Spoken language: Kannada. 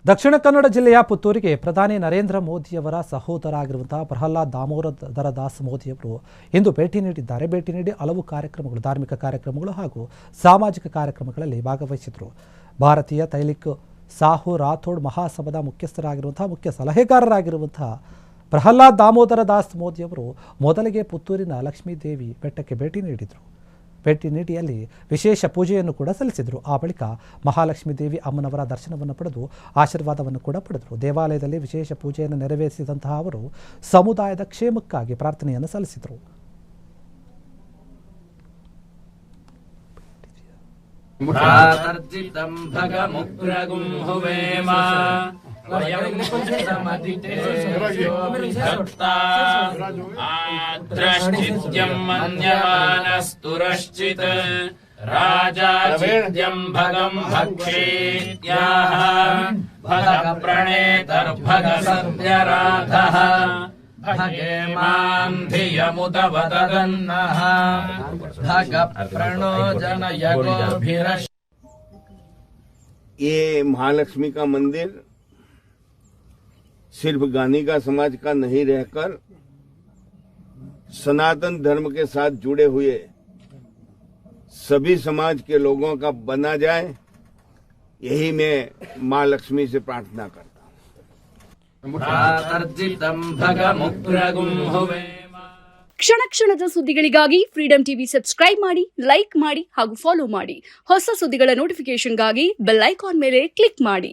ದಕ್ಷಿಣ ಕನ್ನಡ ಜಿಲ್ಲೆಯ ಪುತ್ತೂರಿಗೆ ಪ್ರಧಾನಿ ನರೇಂದ್ರ ಮೋದಿಯವರ ಸಹೋದರ ಆಗಿರುವಂತಹ ಪ್ರಹ್ಲಾದ್ ದಾಮೋದರ ದಾಸ್ ಮೋದಿಯವರು ಇಂದು ಭೇಟಿ ನೀಡಿದ್ದಾರೆ. ಭೇಟಿ ನೀಡಿ ಹಲವು ಕಾರ್ಯಕ್ರಮಗಳು, ಧಾರ್ಮಿಕ ಕಾರ್ಯಕ್ರಮಗಳು ಹಾಗೂ ಸಾಮಾಜಿಕ ಕಾರ್ಯಕ್ರಮಗಳಲ್ಲಿ ಭಾಗವಹಿಸಿದರು. ಭಾರತೀಯ ತೈಲಿಕ್ ಸಾಹು ರಾಥೋಡ್ ಮಹಾಸಭಾದ ಮುಖ್ಯಸ್ಥರಾಗಿರುವಂತಹ ಮುಖ್ಯ ಸಲಹೆಗಾರರಾಗಿರುವಂತಹ ಪ್ರಹ್ಲಾದ್ ದಾಮೋದರ ದಾಸ್ ಮೋದಿಯವರು ಮೊದಲಿಗೆ ಪುತ್ತೂರಿನ ಲಕ್ಷ್ಮೀದೇವಿ ಬೆಟ್ಟಕ್ಕೆ ಭೇಟಿ ನೀಡಿದರು. ಭೇಟಿ ನೀಡಿ ಅಲ್ಲಿ ವಿಶೇಷ ಪೂಜೆಯನ್ನು ಕೂಡ ಸಲ್ಲಿಸಿದರು. ಆ ಬಳಿಕ ಮಹಾಲಕ್ಷ್ಮೀ ದೇವಿ ಅಮ್ಮನವರ ದರ್ಶನವನ್ನು ಪಡೆದು ಆಶೀರ್ವಾದವನ್ನು ಕೂಡ ಪಡೆದರು. ದೇವಾಲಯದಲ್ಲಿ ವಿಶೇಷ ಪೂಜೆಯನ್ನು ನೆರವೇರಿಸಿದಂತಹ ಅವರು ಸಮುದಾಯದ ಕ್ಷೇಮಕ್ಕಾಗಿ ಪ್ರಾರ್ಥನೆಯನ್ನು ಸಲ್ಲಿಸಿದರು. द्रष्टिद्यमन्यमानस्तुरश्चित् राजाचिद्यं भगं भक्षेत्याः भगप्रणेतर्भगसद्यराधः भगे मां धियमुत वदन्नः भगप्रणो जनयगोभिरश्। ये महालक्ष्मी का मंदिर सिर्फ गानिका समाज का नहीं रहकर सनातन धर्म के साथ जुड़े हुए सभी समाज के लोगों का बना जाए, यही मैं मां लक्ष्मी से प्रार्थना करता हूँ। ಕ್ಷಣ ಕ್ಷಣದ ಸುದ್ದಿಗಳಿಗಾಗಿ ಫ್ರೀಡಂ ಟಿವಿ ಸಬ್ಸ್ಕ್ರೈಬ್ ಮಾಡಿ, ಲೈಕ್ ಮಾಡಿ ಹಾಗೂ ಫಾಲೋ ಮಾಡಿ. ಹೊಸ ಸುದ್ದಿಗಳ ನೋಟಿಫಿಕೇಶನ್ಗಾಗಿ ಬೆಲ್ ಐಕಾನ್ ಮೇಲೆ ಕ್ಲಿಕ್ ಮಾಡಿ.